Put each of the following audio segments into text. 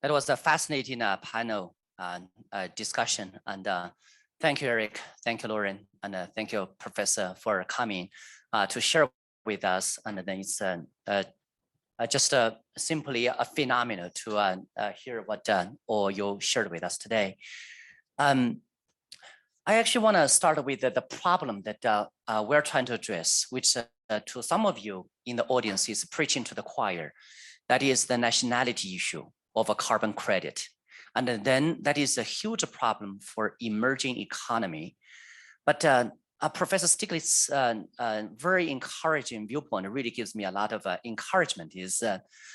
That was a fascinating panel discussion. And thank you, Eric. Thank you, Lauren. And thank you, Professor, for coming to share with us. And then it's just simply a phenomenon to hear what all you shared with us today. I actually want to start with the problem that we're trying to address, which to some of you in the audience is preaching to the choir. That is the nationality issue of a carbon credit. And then that is a huge problem for emerging economy. But Professor Stiglitz's very encouraging viewpoint really gives me a lot of encouragement. Is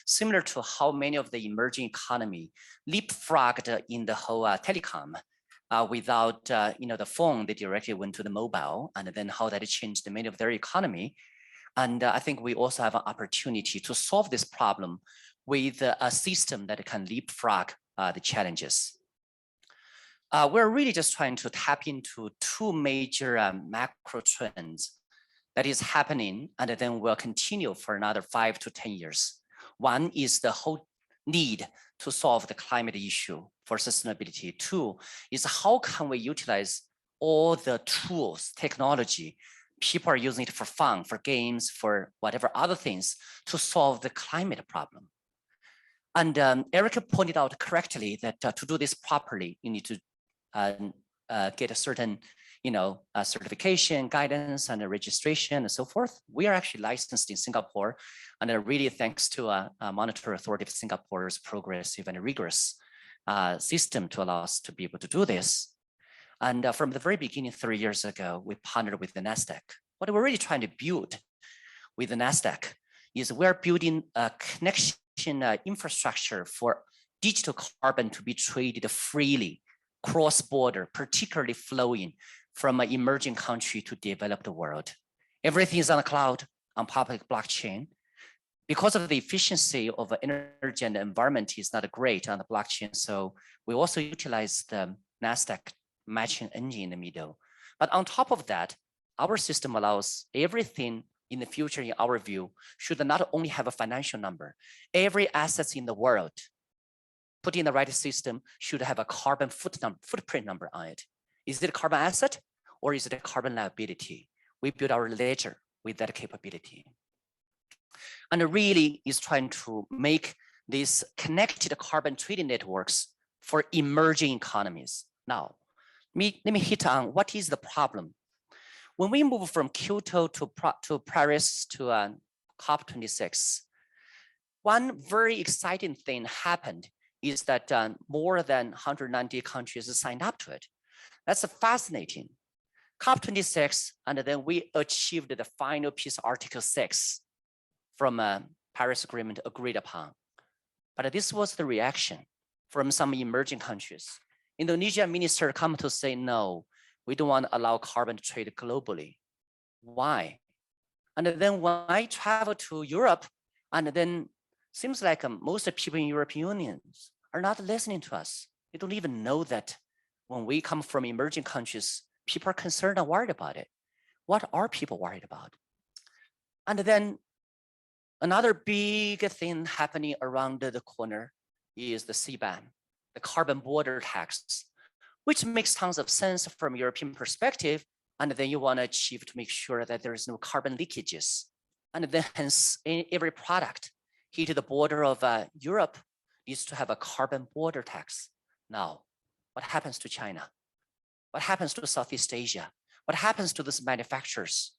similar to how many of the emerging economy leapfrogged in the whole telecom without the phone. They directly went to the mobile, and then how that changed many of their economy. And I think we also have an opportunity to solve this problem with a system that can leapfrog the challenges. We're really just trying to tap into two major macro trends that is happening, and then will continue for another 5 to 10 years. One is the whole need to solve the climate issue for sustainability. Two is how can we utilize all the tools, technology, people are using it for fun, for games, for whatever other things to solve the climate problem. And Erica pointed out correctly that to do this properly, you need to get a certain, certification, guidance, and a registration, and so forth. We are actually licensed in Singapore, and really thanks to Monetary Authority of Singapore's progressive and rigorous system to allow us to be able to do this. And from the very beginning, 3 years ago, we partnered with the NASDAQ. What we're really trying to build with the NASDAQ is we're building a connection infrastructure for digital carbon to be traded freely, cross-border, particularly flowing from an emerging country to developed world. Everything is on the cloud, on public blockchain. Because of the efficiency of energy and the environment is not great on the blockchain, so we also utilize the NASDAQ matching engine in the middle. But on top of that, our system allows everything in the future, in our view, should not only have a financial number. Every asset in the world, put in the right system, should have a carbon footprint number on it. Is it a carbon asset or is it a carbon liability? We build our ledger with that capability. And it really is trying to make these connected carbon trading networks for emerging economies. Now, let me hit on what is the problem. When we move from Kyoto to Paris to COP26, one very exciting thing happened is that more than 190 countries signed up to it. That's fascinating. COP26, and then we achieved the final piece, Article 6, from Paris Agreement agreed upon. But this was the reaction from some emerging countries. Indonesian minister come to say, no, we don't want to allow carbon trade globally. Why? And then when I travel to Europe, and then seems like most people in European Union are not listening to us. They don't even know that when we come from emerging countries, people are concerned and worried about it. What are people worried about? And then another big thing happening around the corner is the CBAM, the carbon border tax, which makes tons of sense from European perspective. And then you want to achieve to make sure that there is no carbon leakages. And then hence every product hit the border of Europe needs to have a carbon border tax. Now, what happens to China? What happens to Southeast Asia? What happens to these manufacturers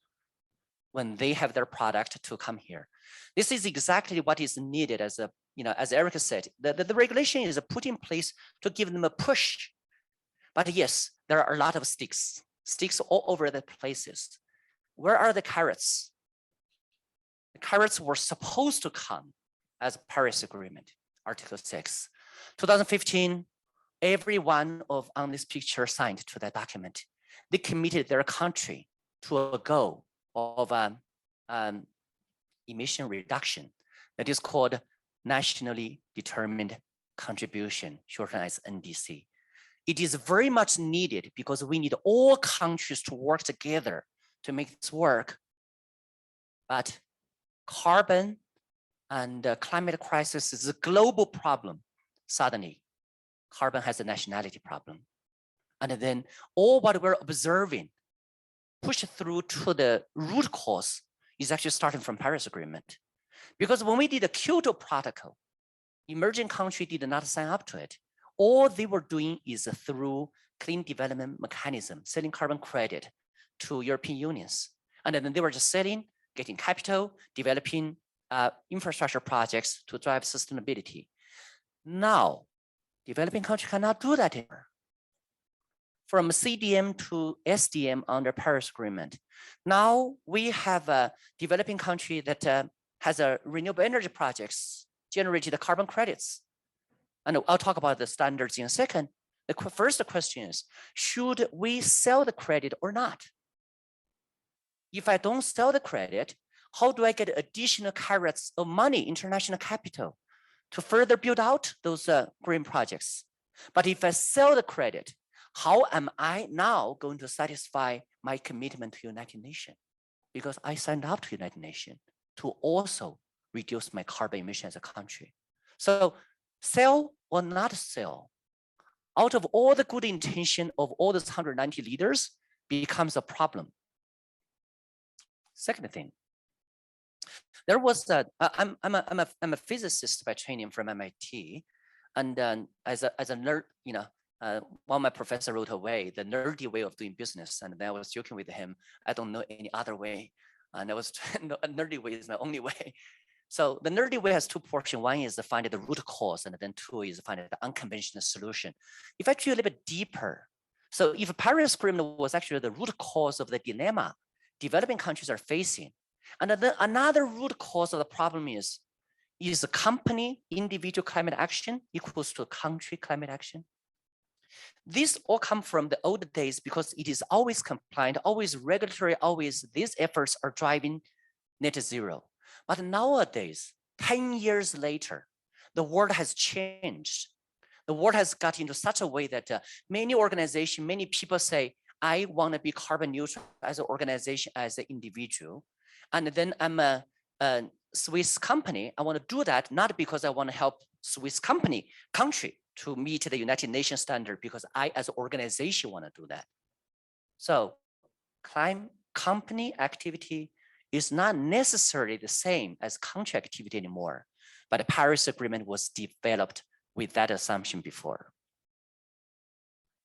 when they have their product to come here? This is exactly what is needed as as Erica said, the regulation is put in place to give them a push. But yes, there are a lot of sticks all over the places. Where are the carrots? The carrots were supposed to come as Paris Agreement, Article 6. 2015, everyone on this picture signed to that document. They committed their country to a goal of emission reduction that is called nationally determined contribution, shortened as NDC. It is very much needed because we need all countries to work together to make this work. But carbon and climate crisis is a global problem. suddenly carbon has a nationality problem. And then all what we're observing pushed through to the root cause is actually starting from Paris Agreement. Because when we did the Kyoto Protocol, emerging countries did not sign up to it. All they were doing is through clean development mechanism, selling carbon credit to European unions. And then they were just selling, getting capital, developing infrastructure projects to drive sustainability. Now, developing countries cannot do that anymore. From CDM to SDM under Paris Agreement. Now we have a developing country that has a renewable energy projects generated the carbon credits. And I'll talk about the standards in a second. The first question is, should we sell the credit or not? If I don't sell the credit, how do I get additional carrots of money, international capital, to further build out those green projects? But if I sell the credit, how am I now going to satisfy my commitment to United Nations? Because I signed up to United Nations to also reduce my carbon emission as a country. So sell or not sell, out of all the good intention of all those 190 leaders becomes a problem. Second thing, there was I'm a physicist by training from MIT, and as a nerd, one of my professor wrote away the nerdy way of doing business, and then I was joking with him, I don't know any other way, and I was a nerdy way is my only way. So the nerdy way has two portions. One is to find the root cause, and then two is to find the unconventional solution. If I go a little bit deeper, so if Paris Agreement was actually the root cause of the dilemma developing countries are facing, and then another root cause of the problem is a company individual climate action equals to country climate action? This all come from the old days because it is always compliant, always regulatory, always these efforts are driving net zero. But nowadays, 10 years later, the world has changed. The world has got into such a way that many organizations, many people say, I want to be carbon neutral as an organization, as an individual. And then I'm a Swiss company. I want to do that, not because I want to help Swiss country to meet the United Nations standard, because I as an organization want to do that. So company activity is not necessarily the same as country activity anymore, but the Paris Agreement was developed with that assumption before.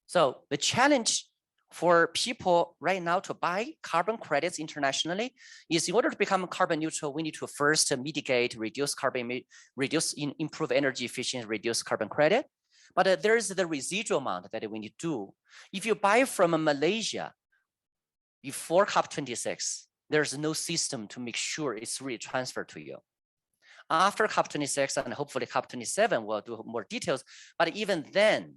So the challenge for people right now to buy carbon credits internationally is, in order to become carbon neutral, we need to first mitigate, reduce carbon, improve energy efficiency, reduce carbon credit. But there is the residual amount that we need to do. If you buy from Malaysia before COP26, there's no system to make sure it's really transferred to you. After COP26 and hopefully COP27, we'll do more details. But even then,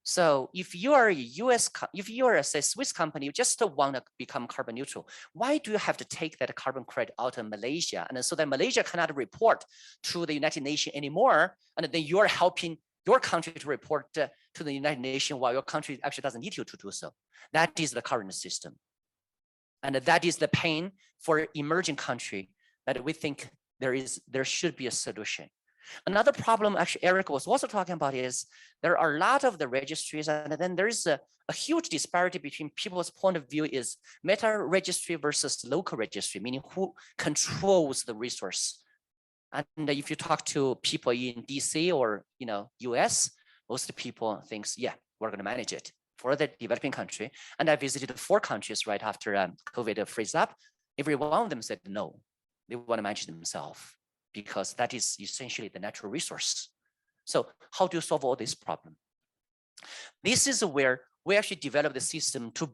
so if you are a say Swiss company, you just want to become carbon neutral, why do you have to take that carbon credit out of Malaysia? And so that Malaysia cannot report to the United Nations anymore, and then you're helping your country to report to the United Nations while your country actually doesn't need you to do so. That is the current system. And that is the pain for emerging country that we think there should be a solution. Another problem, actually, Eric was also talking about, is there are a lot of the registries, and then there is a huge disparity between people's point of view is meta registry versus local registry, meaning who controls the resource. And if you talk to people in DC or US, most people think, yeah, we're going to manage it for the developing country. And I visited 4 countries right after COVID freezed up. Every one of them said no, they want to manage themselves, because that is essentially the natural resource. So how do you solve all this problem? This is where we actually developed the system to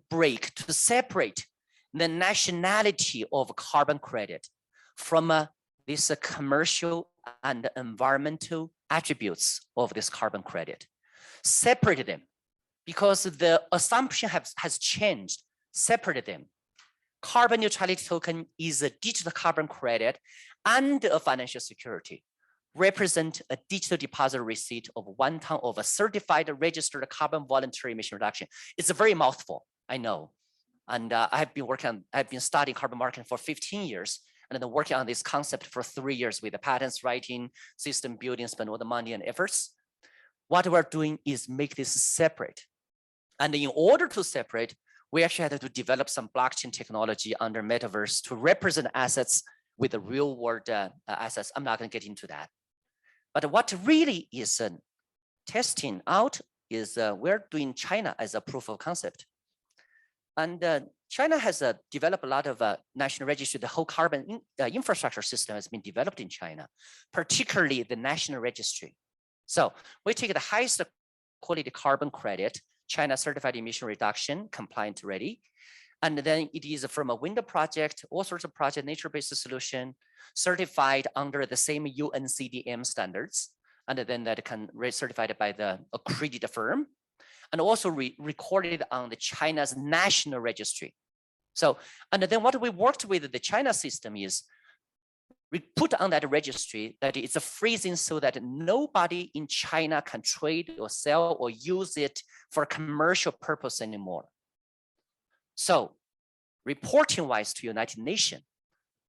separate the nationality of carbon credit from this commercial and environmental attributes of this carbon credit. Separate them, because the assumption has changed. Separate them. Carbon neutrality token is a digital carbon credit and a financial security, represent a digital deposit receipt of 1 ton of a certified registered carbon voluntary emission reduction. It's a very mouthful, I know. And I've been studying carbon market for 15 years, and then working on this concept for 3 years with the patents writing, system building, spend all the money and efforts. what we're doing is make this separate. And in order to separate, we actually had to develop some blockchain technology under MetaVerse to represent assets with the real world assets. I'm not going to get into that. But what really is testing out is we're doing China as a proof of concept. And China has developed a lot of national registry. The whole carbon infrastructure system has been developed in China, particularly the national registry. So we take the highest quality carbon credit, China certified emission reduction, compliant ready. And then it is from a wind project, all sorts of project, nature-based solution, certified under the same UN CDM standards. And then that can certified by the accredited firm, and also recorded on the China's national registry. So, and then what we worked with the China system is we put on that registry that it's a freezing so that nobody in China can trade or sell or use it for commercial purpose anymore. So reporting wise to United Nations,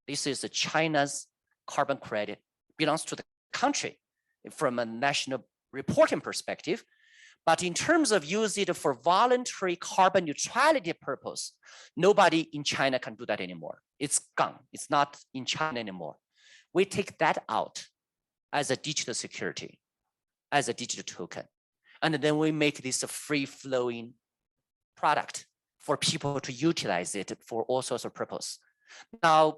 this is China's carbon credit, belongs to the country from a national reporting perspective. But in terms of use it for voluntary carbon neutrality purpose, nobody in China can do that anymore. It's gone. It's not in China anymore. We take that out as a digital security, as a digital token. And then we make this a free-flowing product for people to utilize it for all sorts of purpose. Now,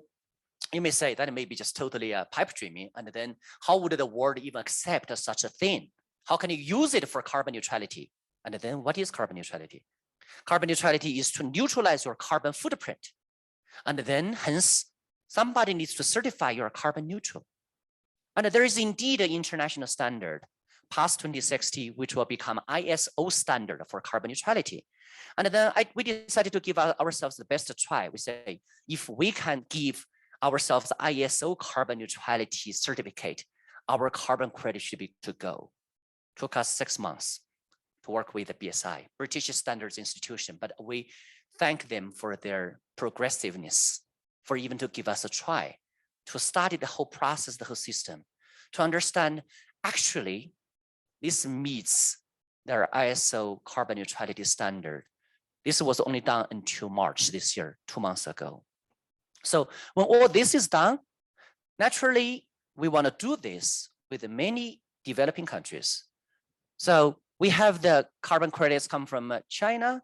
you may say that may be just totally pipe dreaming. And then how would the world even accept such a thing? How can you use it for carbon neutrality? And then what is carbon neutrality? Carbon neutrality is to neutralize your carbon footprint. And then hence, somebody needs to certify you're carbon neutral. And there is indeed an international standard, post-2060, which will become ISO standard for carbon neutrality. And then we decided to give ourselves the best try. We say, if we can give ourselves ISO carbon neutrality certificate, our carbon credit should be to go. Took us 6 months to work with the BSI, British Standards Institution, but we thank them for their progressiveness, for even to give us a try, to study the whole process, the whole system, to understand actually this meets their ISO carbon neutrality standard. This was only done until March this year, 2 months ago. So when all this is done, naturally, we want to do this with many developing countries. So we have the carbon credits come from China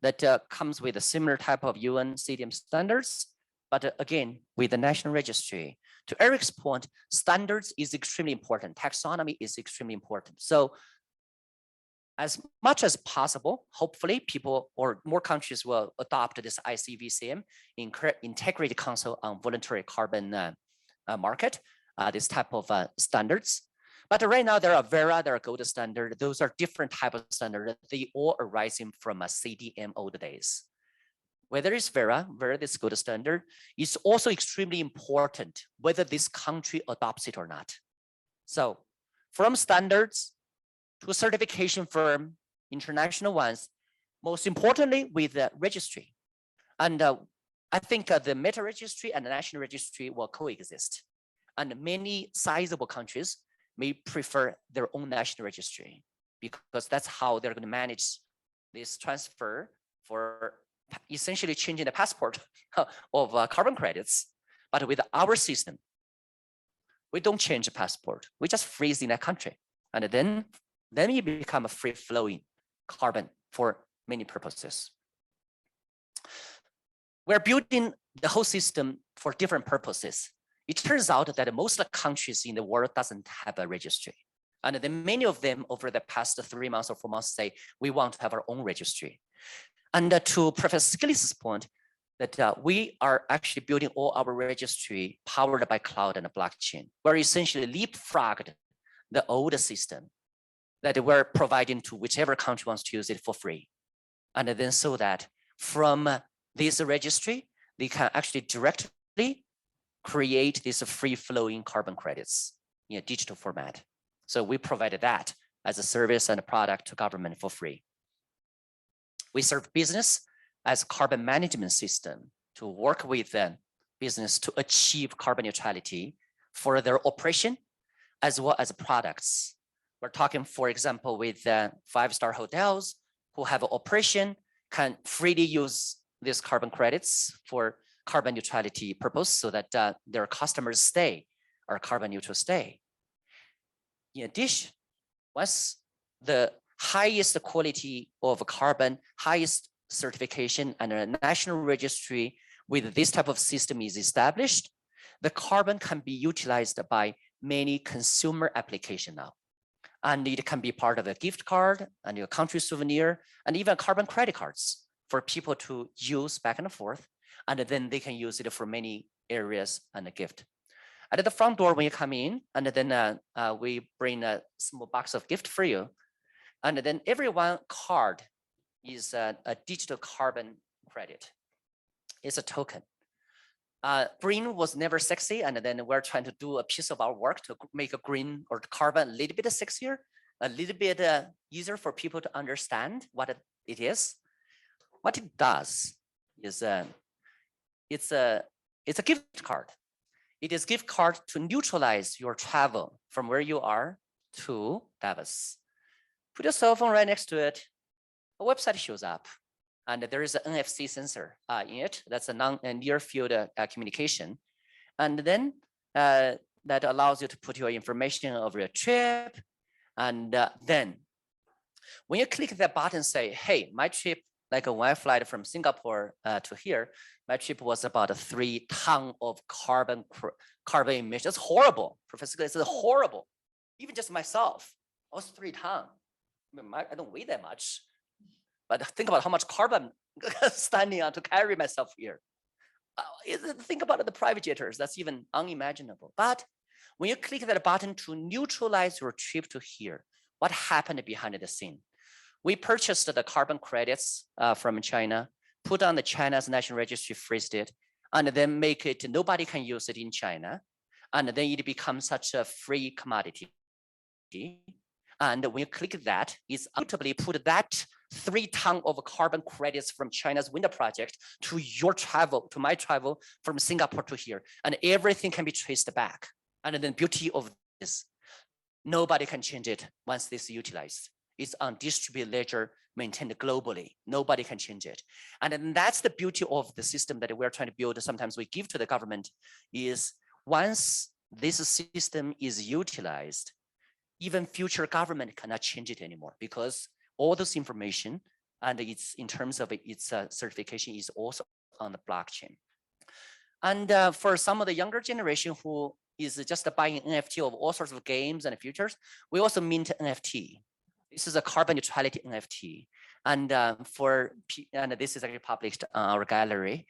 that comes with a similar type of UN CDM standards, but again, with the national registry. To Eric's point, standards is extremely important. Taxonomy is extremely important. So as much as possible, hopefully people or more countries will adopt this ICVCM, Integrated Council on Voluntary Carbon Market, this type of standards. But right now there are Vera, there are gold standard. Those are different type of standards. They all arising from a CDM old days. Whether it's Vera, this gold standard, it's also extremely important whether this country adopts it or not. So from standards to a certification firm, international ones, most importantly with the registry. And I think the meta registry and the national registry will coexist. And many sizable countries may prefer their own national registry because that's how they're going to manage this transfer for essentially changing the passport of carbon credits. But with our system, we don't change the passport. We just freeze in that country. And then you become a free-flowing carbon for many purposes. We're building the whole system for different purposes. It turns out that most countries in the world doesn't have a registry. And then many of them over the past 3 months or 4 months say, we want to have our own registry. And to Professor Skillis's point, that we are actually building all our registry powered by cloud and blockchain. We're essentially leapfrogged the old system that we're providing to whichever country wants to use it for free. And then so that from this registry, they can actually directly create this free-flowing carbon credits in a digital format. So we provided that as a service and a product to government for free. We serve business as a carbon management system to work with the business to achieve carbon neutrality for their operation as well as products. We're talking, for example, with 5-star hotels who have an operation can freely use these carbon credits for carbon neutrality purpose so that their customers stay or carbon neutral stay. In addition, once the highest quality of carbon, highest certification and a national registry with this type of system is established, the carbon can be utilized by many consumer applications now. And it can be part of a gift card and your country souvenir and even carbon credit cards for people to use back and forth. And then they can use it for many areas and a gift. At the front door when you come in, and then we bring a small box of gift for you. And then every one card is a digital carbon credit. It's a token. Green was never sexy, and then we're trying to do a piece of our work to make a green or carbon a little bit sexier, a little bit easier for people to understand what it is. What it does is it's a gift card. It is a gift card to neutralize your travel from where you are to Davos. Put your cell phone right next to it. A website shows up. And there is an NFC sensor in it. That's a near field communication. And then that allows you to put your information of your trip. And then when you click that button, say, hey, my trip, like a one flight from Singapore to here, my trip was about 3 tons of carbon emissions. That's horrible. Professor, it's horrible. Even just myself, I was 3 tons. I don't weigh that much. But think about how much carbon standing on to carry myself here. Think about the private jetters, that's even unimaginable. But when you click that button to neutralize your trip to here, what happened behind the scene? We purchased the carbon credits from China, put on the China's national registry, freezed it, and then make it, nobody can use it in China. And then it becomes such a free commodity. And when you click that, it's ultimately put that 3 tons of carbon credits from China's winter project to your travel, to my travel from Singapore to here. And everything can be traced back. And then the beauty of this, nobody can change it once this is utilized. It's on distributed ledger, maintained globally. Nobody can change it. And then that's the beauty of the system that we're trying to build. Sometimes we give to the government is once this system is utilized, even future government cannot change it anymore because all this information and it's in terms of its certification is also on the blockchain. And for some of the younger generation who is just buying NFT of all sorts of games and futures, we also mint NFT. This is a carbon neutrality NFT. And this is actually published on our gallery.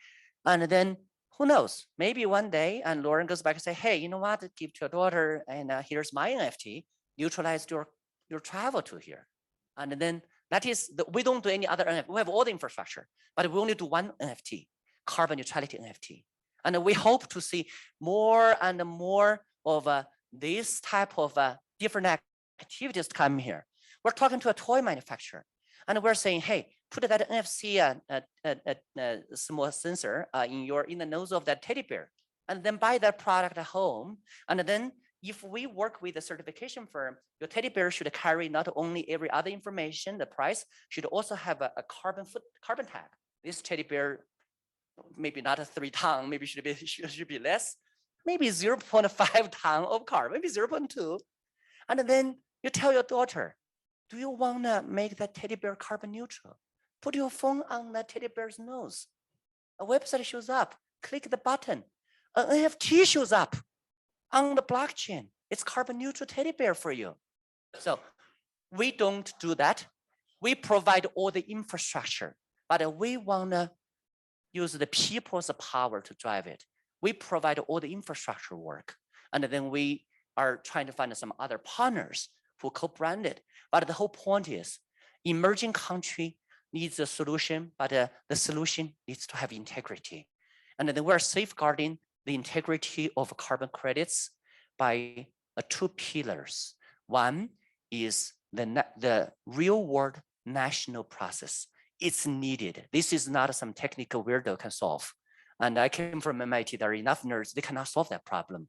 And then who knows, maybe one day, and Lauren goes back and say, hey, you know what, give to your daughter, and here's my NFT, neutralize your travel to here. And then that is, we don't do any other NFT. We have all the infrastructure, but we only do one NFT, carbon neutrality NFT. And we hope to see more and more of this type of different activities come here. We're talking to a toy manufacturer, and we're saying, hey, put that NFC small sensor in the nose of that teddy bear, and then buy that product at home. And then if we work with a certification firm, your teddy bear should carry not only every other information, the price should also have a carbon tag. This teddy bear, maybe not a 3 ton, maybe should be less, maybe 0.5 ton of carbon, maybe 0.2. And then you tell your daughter, do you want to make that teddy bear carbon neutral? Put your phone on that teddy bear's nose. A website shows up, click the button. An NFT shows up on the blockchain. It's carbon neutral teddy bear for you. So we don't do that. We provide all the infrastructure, but we want to use the people's power to drive it. We provide all the infrastructure work. And then we are trying to find some other partners who co-brand it. But the whole point is emerging country needs a solution, but the solution needs to have integrity. And then we're safeguarding the integrity of carbon credits by 2 pillars. One is the real world national process. It's needed. This is not some technical weirdo can solve. And I came from MIT, there are enough nerds, they cannot solve that problem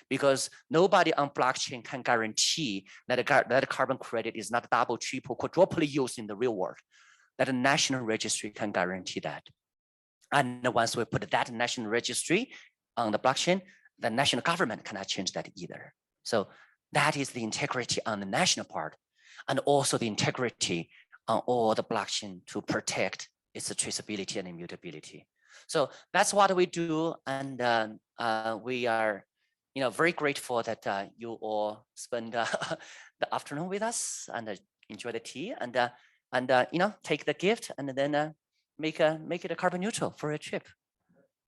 because nobody on blockchain can guarantee that a carbon credit is not double, triple, quadruple used in the real world, that a national registry can guarantee that. And once we put that national registry on the blockchain, the national government cannot change that either. So that is the integrity on the national part, and also the integrity on all the blockchain to protect its traceability and immutability. So that's what we do, and we are, very grateful that you all spend the afternoon with us and enjoy the tea, and take the gift and then make it a carbon neutral for a trip.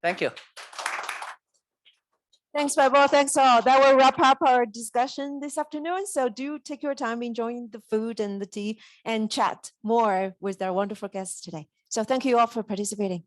Thank you. Thanks, Bo. Thanks all. That will wrap up our discussion this afternoon. So do take your time enjoying the food and the tea and chat more with our wonderful guests today. So thank you all for participating.